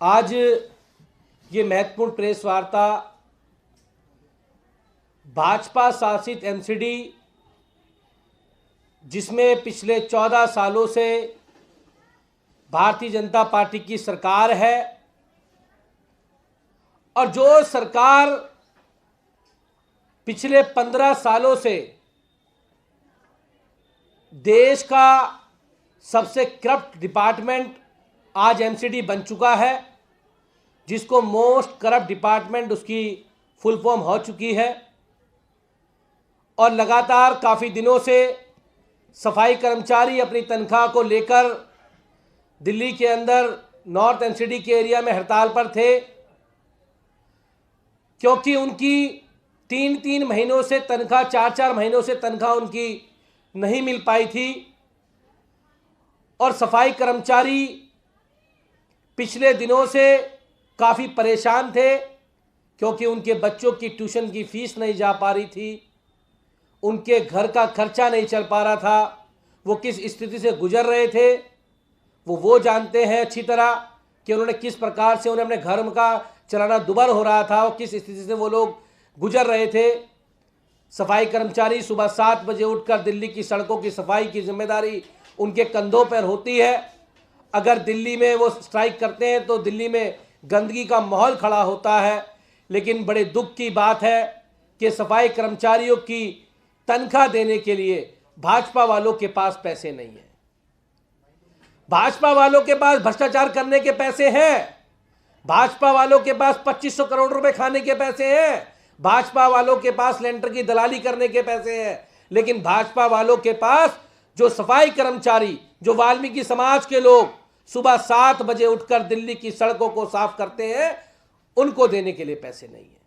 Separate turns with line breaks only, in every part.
आज ये महत्वपूर्ण प्रेस वार्ता भाजपा शासित एमसीडी, जिसमें पिछले 14 सालों से भारतीय जनता पार्टी की सरकार है और जो सरकार पिछले 15 सालों से देश का सबसे करप्ट डिपार्टमेंट आज एमसीडी बन चुका है, जिसको मोस्ट करप्ट डिपार्टमेंट उसकी फुल फॉर्म हो चुकी है। और लगातार काफ़ी दिनों से सफाई कर्मचारी अपनी तनख्वाह को लेकर दिल्ली के अंदर नॉर्थ एमसीडी के एरिया में हड़ताल पर थे, क्योंकि उनकी 3-3 महीनों से तनख्वाह, 4-4 महीनों से तनख्वाह उनकी नहीं मिल पाई थी। और सफाई कर्मचारी पिछले दिनों से काफ़ी परेशान थे, क्योंकि उनके बच्चों की ट्यूशन की फ़ीस नहीं जा पा रही थी, उनके घर का खर्चा नहीं चल पा रहा था। वो किस स्थिति से गुजर रहे थे वो जानते हैं अच्छी तरह कि उन्होंने किस प्रकार से उन्हें अपने घर का चलाना दुभर हो रहा था और किस स्थिति से वो लोग गुजर रहे थे। सफाई कर्मचारी सुबह 7 बजे उठकर दिल्ली की सड़कों की सफाई की जिम्मेदारी उनके कंधों पर होती है। अगर दिल्ली में वो स्ट्राइक करते हैं तो दिल्ली में गंदगी का माहौल खड़ा होता है। लेकिन बड़े दुख की बात है कि सफाई कर्मचारियों की तनख्वाह देने के लिए भाजपा वालों के पास पैसे नहीं है। भाजपा वालों के पास भ्रष्टाचार करने के पैसे हैं, भाजपा वालों के पास 2500 करोड़ रुपए खाने के पैसे हैं, भाजपा वालों के पास लेंटर की दलाली करने के पैसे हैं। लेकिन भाजपा वालों के पास जो सफाई कर्मचारी, जो वाल्मीकि समाज के लोग सुबह 7 बजे उठकर दिल्ली की सड़कों को साफ करते हैं, उनको देने के लिए पैसे नहीं है।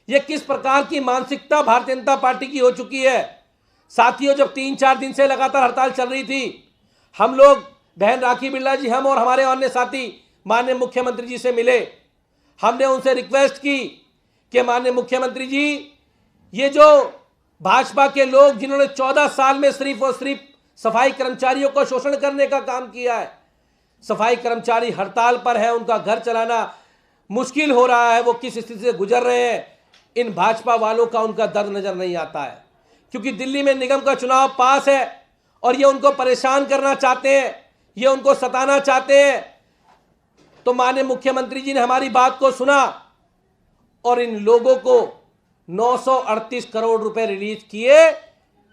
यह किस प्रकार की मानसिकता भारतीय जनता पार्टी की हो चुकी है। साथियों, जब 3-4 दिन से लगातार हड़ताल चल रही थी, हम लोग, बहन राखी बिरला जी, हम और हमारे अन्य साथी माननीय मुख्यमंत्री जी से मिले। हमने उनसे रिक्वेस्ट की कि माननीय मुख्यमंत्री जी, ये जो भाजपा के लोग जिन्होंने 14 साल में सिर्फ और सिर्फ सफाई कर्मचारियों को शोषण करने का काम किया है, सफाई कर्मचारी हड़ताल पर है, उनका घर चलाना मुश्किल हो रहा है, वो किस स्थिति से गुजर रहे हैं, इन भाजपा वालों का उनका दर्द नजर नहीं आता है। क्योंकि दिल्ली में निगम का चुनाव पास है और ये उनको परेशान करना चाहते हैं, ये उनको सताना चाहते हैं। तो माननीय मुख्यमंत्री जी ने हमारी बात को सुना और इन लोगों को 938 करोड़ रुपए रिलीज किए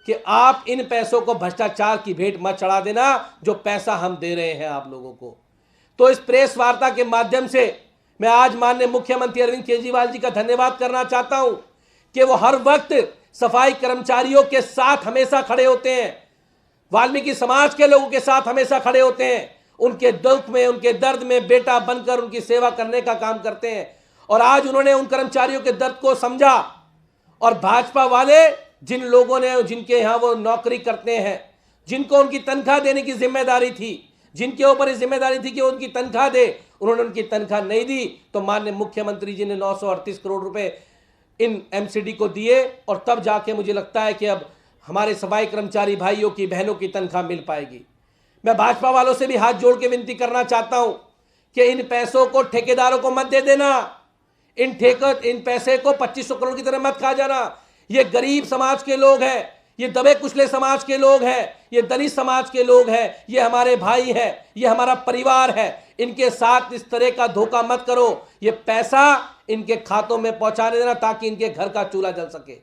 कि आप इन पैसों को भ्रष्टाचार की भेंट मत चढ़ा देना, जो पैसा हम दे रहे हैं आप लोगों को। तो इस प्रेस वार्ता के माध्यम से मैं आज माननीय मुख्यमंत्री अरविंद केजरीवाल जी का धन्यवाद करना चाहता हूं कि वो हर वक्त सफाई कर्मचारियों के साथ हमेशा खड़े होते हैं, वाल्मीकि समाज के लोगों के साथ हमेशा खड़े होते हैं, उनके दुख में, उनके दर्द में बेटा बनकर उनकी सेवा करने का काम करते हैं। और आज उन्होंने उन कर्मचारियों के दर्द को समझा और भाजपा वाले, जिन लोगों ने, जिनके यहाँ वो नौकरी करते हैं, जिनको उनकी तनख्वाह देने की जिम्मेदारी थी, जिनके ऊपर इस जिम्मेदारी थी कि उनकी तनख्वाह दे, उन्होंने उनकी तनख्वाह नहीं दी। तो माननीय मुख्यमंत्री जी ने 938 करोड़ रुपए इन एमसीडी को दिए और तब जाके मुझे लगता है कि अब हमारे सफाई कर्मचारी भाइयों की, बहनों की तनख्वाह मिल पाएगी। मैं भाजपा वालों से भी हाथ जोड़ के विनती करना चाहता हूं कि इन पैसों को ठेकेदारों को मत दे देना, इन पैसे को 2500 करोड़ की तरह मत खा जाना। ये गरीब समाज के लोग हैं, ये दबे कुचले समाज के लोग हैं, ये दलित समाज के लोग हैं, ये हमारे भाई हैं, ये हमारा परिवार है। इनके साथ इस तरह का धोखा मत करो। ये पैसा इनके खातों में पहुंचाने देना ताकि इनके घर का चूल्हा जल सके,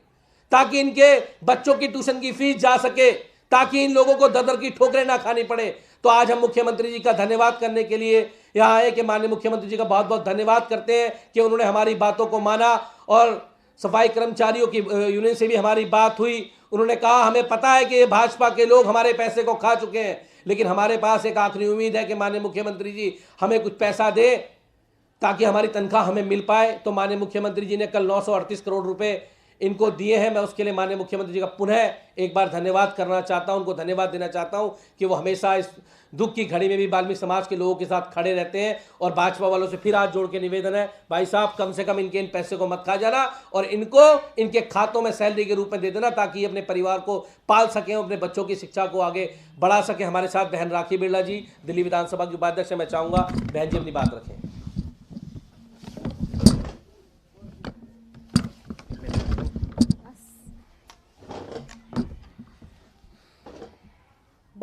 ताकि इनके बच्चों की ट्यूशन की फीस जा सके, ताकि इन लोगों को दर-दर की ठोकरें ना खानी पड़े। तो आज हम मुख्यमंत्री जी का धन्यवाद करने के लिए यहाँ आए कि माननीय मुख्यमंत्री जी का बहुत बहुत धन्यवाद करते हैं कि उन्होंने हमारी बातों को माना। और सफाई कर्मचारियों की यूनियन से भी हमारी बात हुई, उन्होंने कहा हमें पता है कि ये भाजपा के लोग हमारे पैसे को खा चुके हैं, लेकिन हमारे पास एक आखिरी उम्मीद है कि माननीय मुख्यमंत्री जी हमें कुछ पैसा दे ताकि हमारी तनख्वाह हमें मिल पाए। तो माननीय मुख्यमंत्री जी ने कल 938 करोड़ रुपए इनको दिए हैं। मैं उसके लिए माननीय मुख्यमंत्री जी का पुनः एक बार धन्यवाद करना चाहता हूं, उनको धन्यवाद देना चाहता हूं कि वो हमेशा इस दुख की घड़ी में भी वाल्मीकि समाज के लोगों के साथ खड़े रहते हैं। और भाजपा वालों से फिर हाथ जोड़ के निवेदन है, भाई साहब कम से कम इनके इन पैसे को मत खा जाना और इनको इनके खातों में सैलरी के रूप में दे देना ताकि ये अपने परिवार को पाल सकें, अपने बच्चों की शिक्षा को आगे बढ़ा सकें। हमारे साथ बहन राखी बिरला जी, दिल्ली विधानसभा की उपाध्यक्ष है। मैं चाहूँगा बहन जी अपनी बात रखें।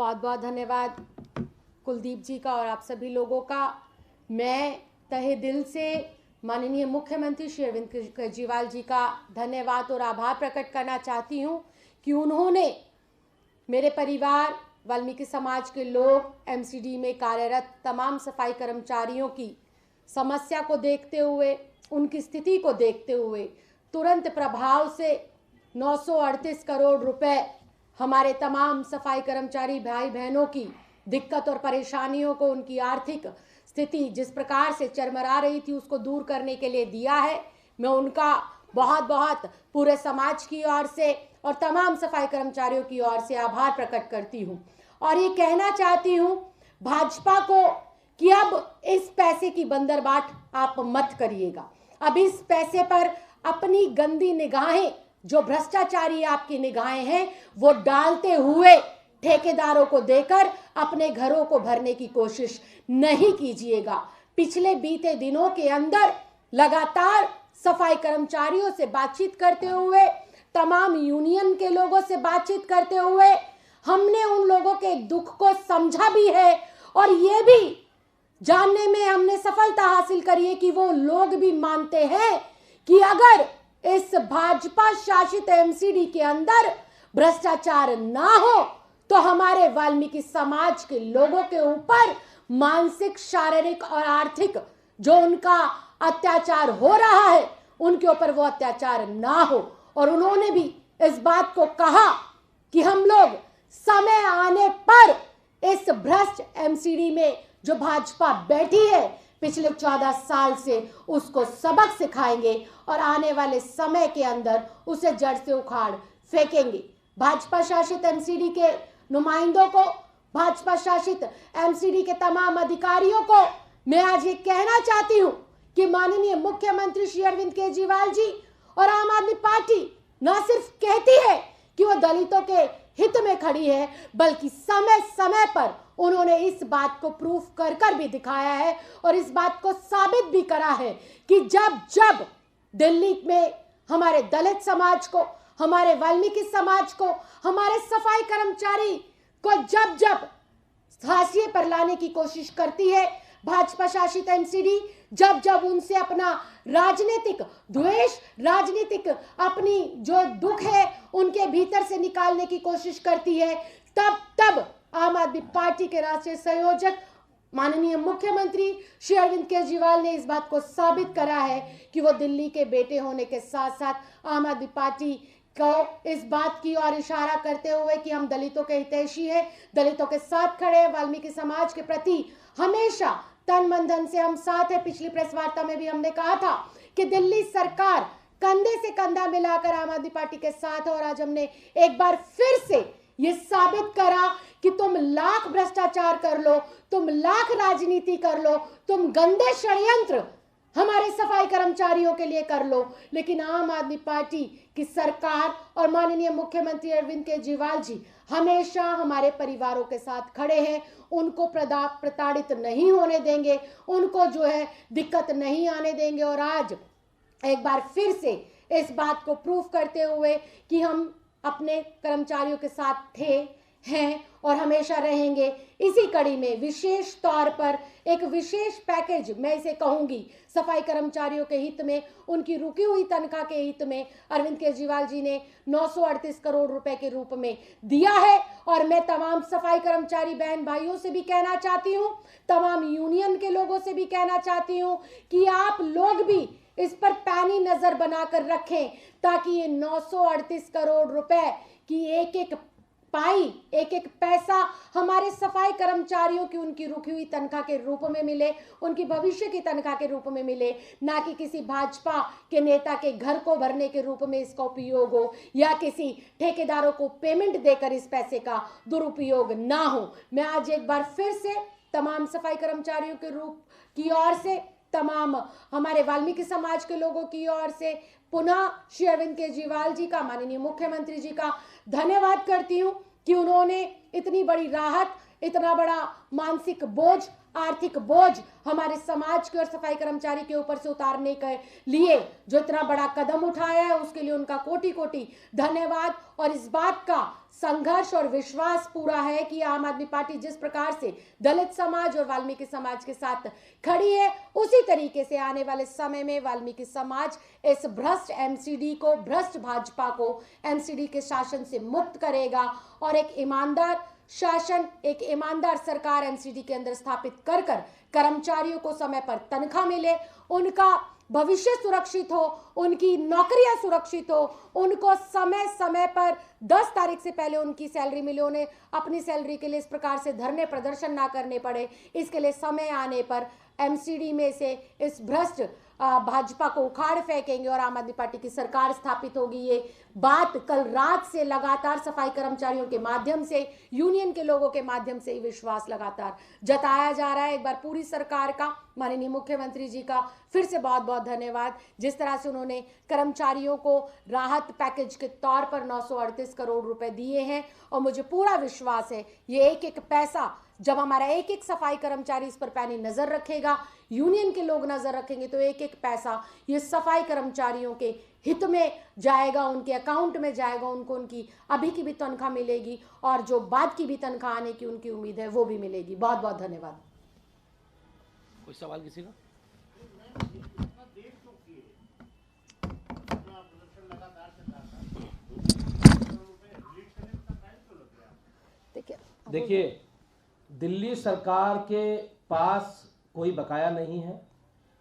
बहुत बहुत धन्यवाद कुलदीप जी का और आप सभी लोगों का। मैं तहे दिल से माननीय मुख्यमंत्री श्री अरविंद केजरीवाल जी का धन्यवाद और आभार प्रकट करना चाहती हूं कि उन्होंने मेरे परिवार, वाल्मीकि समाज के लोग, एमसीडी में कार्यरत तमाम सफाई कर्मचारियों की समस्या को देखते हुए, उनकी स्थिति को देखते हुए तुरंत प्रभाव से 938 करोड़ रुपए हमारे तमाम सफाई कर्मचारी भाई बहनों की दिक्कत और परेशानियों को, उनकी आर्थिक स्थिति जिस प्रकार से चरमरा रही थी उसको दूर करने के लिए दिया है। मैं उनका बहुत बहुत पूरे समाज की ओर से और तमाम सफाई कर्मचारियों की ओर से आभार प्रकट करती हूं और ये कहना चाहती हूं भाजपा को कि अब इस पैसे की बंदरबाट आप मत करिएगा। अब इस पैसे पर अपनी गंदी निगाहें, जो भ्रष्टाचारी आपकी निगाहें हैं, वो डालते हुए ठेकेदारों को देकर अपने घरों को भरने की कोशिश नहीं कीजिएगा। पिछले बीते दिनों के अंदर लगातार सफाई कर्मचारियों से बातचीत करते हुए, तमाम यूनियन के लोगों से बातचीत करते हुए हमने उन लोगों के दुख को समझा भी है और ये भी जानने में हमने सफलता हासिल करी है कि वो लोग भी मानते हैं कि अगर इस भाजपा शासित एमसीडी के अंदर भ्रष्टाचार ना हो तो हमारे वाल्मीकि समाज के लोगों के ऊपर मानसिक, शारीरिक और आर्थिक जो उनका अत्याचार हो रहा है उनके ऊपर वो अत्याचार ना हो। और उन्होंने भी इस बात को कहा कि हम लोग समय आने पर इस भ्रष्ट एमसीडी में जो भाजपा बैठी है पिछले 14 साल से उसको सबक सिखाएंगे और आने वाले समय के अंदर उसे जड़ से उखाड़ फेंकेंगे। भाजपा शासित एमसीडी के नुमाइंदों को, भाजपा शासित एमसीडी के तमाम अधिकारियों को मैं आज ये कहना चाहती हूं कि माननीय मुख्यमंत्री श्री अरविंद केजरीवाल जी और आम आदमी पार्टी न सिर्फ कहती है कि वो दलितों के हित में खड़ी है, बल्कि समय समय पर उन्होंने इस बात को प्रूफ कर कर भी दिखाया है और इस बात को साबित भी करा है कि जब जब दिल्ली में हमारे दलित समाज को, हमारे वाल्मीकि समाज को, हमारे सफाई कर्मचारी को जब जब हाशिए पर लाने की कोशिश करती है भाजपा शासित एमसीडी, जब जब उनसे अपना राजनीतिक द्वेष, राजनीतिक अपनी जो दुख है उनके भीतर से निकालने की कोशिश करती है, तब तब आम आदमी पार्टी के राष्ट्रीय संयोजक माननीय मुख्यमंत्री श्री अरविंद केजरीवाल ने इस बात को साबित करा है कि वो दिल्ली के बेटे होने के साथ साथ आम आदमी पार्टी को इस बात की ओर इशारा करते हुए कि हम दलितों के हितैषी हैं, दलितों के साथ खड़े हैं, वाल्मीकि समाज के प्रति हमेशा तन मन धन से हम साथ हैं। पिछली प्रेस वार्ता में भी हमने कहा था कि दिल्ली सरकार कंधे से कंधा मिलाकर आम आदमी पार्टी के साथ है और आज हमने एक बार फिर से ये साबित करा कि तुम लाख भ्रष्टाचार कर लो, तुम लाख राजनीति कर लो, तुम गंदे षड्यंत्र हमारे सफाई कर्मचारियों के लिए कर लो, लेकिन आम आदमी पार्टी की सरकार और माननीय मुख्यमंत्री अरविंद केजरीवाल जी हमेशा हमारे परिवारों के साथ खड़े हैं। उनको प्रताड़ित नहीं होने देंगे, उनको जो है दिक्कत नहीं आने देंगे। और आज एक बार फिर से इस बात को प्रूफ करते हुए कि हम अपने कर्मचारियों के साथ थे, हैं और हमेशा रहेंगे, इसी कड़ी में विशेष तौर पर एक विशेष पैकेज, मैं इसे कहूंगी सफाई कर्मचारियों के हित में, उनकी रुकी हुई तनख्वाह के हित में अरविंद केजरीवाल जी ने 938 करोड़ रुपए के रूप में दिया है। और मैं तमाम सफाई कर्मचारी बहन भाइयों से भी कहना चाहती हूँ, तमाम यूनियन के लोगों से भी कहना चाहती हूँ कि आप लोग भी इस पर पैनी नजर बनाकर रखें ताकि ये 938 करोड़ रुपए की एक एक पाई, एक एक पैसा हमारे सफाई कर्मचारियों की उनकी रुकी हुई तनख्वाह के रूप में मिले, उनकी भविष्य की तनख्वाह के रूप में मिले, ना कि किसी भाजपा के नेता के घर को भरने के रूप में इसका उपयोग हो या किसी ठेकेदारों को पेमेंट देकर इस पैसे का दुरुपयोग ना हो। मैं आज एक बार फिर से तमाम सफाई कर्मचारियों के रूप की ओर से, तमाम हमारे वाल्मीकि समाज के लोगों की ओर से पुनः श्री अरविंद केजरीवाल जी का, माननीय मुख्यमंत्री जी का धन्यवाद करती हूँ कि उन्होंने इतनी बड़ी राहत, इतना बड़ा मानसिक बोझ, आर्थिक बोझ हमारे समाज के और सफाई कर्मचारी के ऊपर से उतारने के लिए जो इतना बड़ा कदम उठाया है, उसके लिए उनका कोटि कोटि धन्यवाद। और इस बात का संघर्ष और विश्वास पूरा है कि आम आदमी पार्टी जिस प्रकार से दलित समाज और वाल्मीकि समाज के साथ खड़ी है, उसी तरीके से आने वाले समय में वाल्मीकि समाज इस भ्रष्ट एमसीडी को, भ्रष्ट भाजपा को एमसीडी के शासन से मुक्त करेगा और एक ईमानदार शासन, एक ईमानदार सरकार एमसीडी के अंदर स्थापित कर कर्मचारियों को समय पर तनख्वाह मिले, उनका भविष्य सुरक्षित हो, उनकी नौकरियां सुरक्षित हो, उनको समय समय पर 10 तारीख से पहले उनकी सैलरी मिले, उन्हें अपनी सैलरी के लिए इस प्रकार से धरने प्रदर्शन ना करने पड़े। इसके लिए समय आने पर एमसीडी में से इस भ्रष्ट भाजपा को उखाड़ फेंकेंगे और आम आदमी पार्टी की सरकार स्थापित होगी। ये बात कल रात से लगातार सफाई कर्मचारियों के माध्यम से, यूनियन के लोगों के माध्यम से ही विश्वास लगातार जताया जा रहा है। एक बार पूरी सरकार का, माननीय मुख्यमंत्री जी का फिर से बहुत बहुत धन्यवाद। जिस तरह से उन्होंने कर्मचारियों को राहत पैकेज के तौर पर 938 करोड़ रुपए दिए हैं और मुझे पूरा विश्वास है ये एक एक पैसा, जब हमारा एक एक सफाई कर्मचारी इस पर पैनी नजर रखेगा, यूनियन के लोग नजर रखेंगे, तो एक एक पैसा ये सफाई कर्मचारियों के हित में जाएगा, उनके अकाउंट में जाएगा, उनको उनकी अभी की भी तनख्वाह मिलेगी और जो बाद की भी तनख्वाह आने की उनकी उम्मीद है वो भी मिलेगी। बहुत बहुत धन्यवाद।
कोई सवाल किसी का? देखिए, दिल्ली सरकार के पास कोई बकाया नहीं है।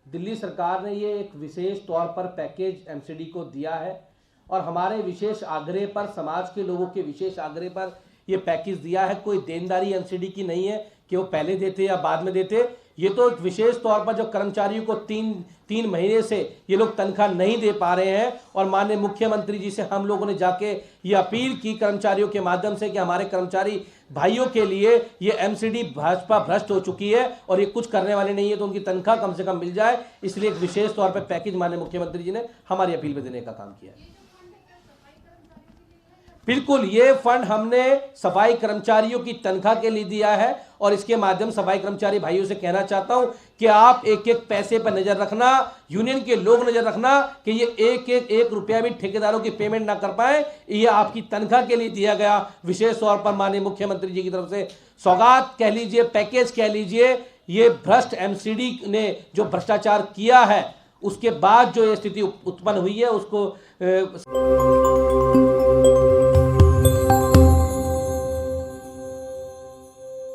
दिल्ली सरकार ने ये एक विशेष तौर पर पैकेज एमसीडी को दिया है और हमारे विशेष आग्रह पर, समाज के लोगों के विशेष आग्रह पर ये पैकेज दिया है। कोई देनदारी एमसीडी की नहीं है कि वो पहले देते या बाद में देते। ये तो एक विशेष तौर पर जो कर्मचारियों को तीन महीने से ये लोग तनख्वाह नहीं दे पा रहे हैं और माननीय मुख्यमंत्री जी से हम लोगों ने जाके ये अपील की कर्मचारियों के माध्यम से कि हमारे कर्मचारी भाइयों के लिए ये एमसीडी भाजपा भ्रष्ट हो चुकी है और ये कुछ करने वाले नहीं है, तो उनकी तनख्वाह कम से कम मिल जाए। इसलिए एक विशेष तौर पर पैकेज माननीय मुख्यमंत्री जी ने हमारी अपील में देने का काम किया है। बिल्कुल, ये फंड हमने सफाई कर्मचारियों की तनख्वाह के लिए दिया है और इसके माध्यम सफाई कर्मचारी भाइयों से कहना चाहता हूं कि आप एक एक पैसे पर नजर रखना, यूनियन के लोग नजर रखना कि ये एक रुपया भी ठेकेदारों की पेमेंट ना कर पाए। ये आपकी तनख्वाह के लिए दिया गया विशेष तौर पर माननीय मुख्यमंत्री जी की तरफ से सौगात कह लीजिए, पैकेज कह लीजिए। ये भ्रष्ट एमसीडी ने जो भ्रष्टाचार किया है उसके बाद जो ये स्थिति उत्पन्न हुई है उसको